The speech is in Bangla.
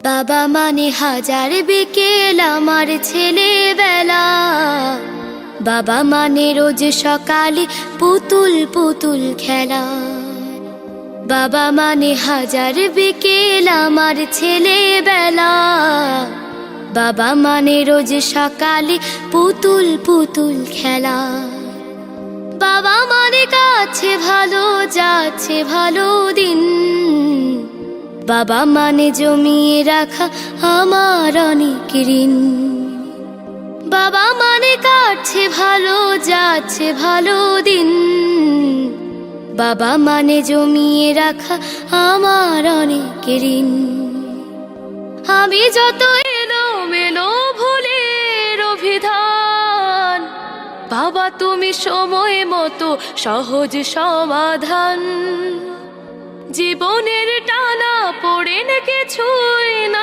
বাবা মানে হাজার বিকেল আমার ছেলেবেলা। বাবা মানে রোজ সকালে পুতুল পুতুল খেলা। বাবা মানে হাজার বিকেল আমার ছেলেবেলা। বাবা মানে রোজ সকালে পুতুল পুতুল খেলা। বাবা মানে কাছে ভালো যাচ্ছে ভালো দিন। বাবা মানে জমিয়ে রাখা আমার অনেক ঋণ। বাবা মানে কাটছে ভালো যাচ্ছে ভালো দিন। বাবা মানে জমিয়ে রাখা আমার অনেক ঋণ। আমি যত এলোমেলো ভুলের অভিধান, বাবা তুমি সময় মতো সহজ সমাধান। জীবনের টানা পড়ে না কিছুই না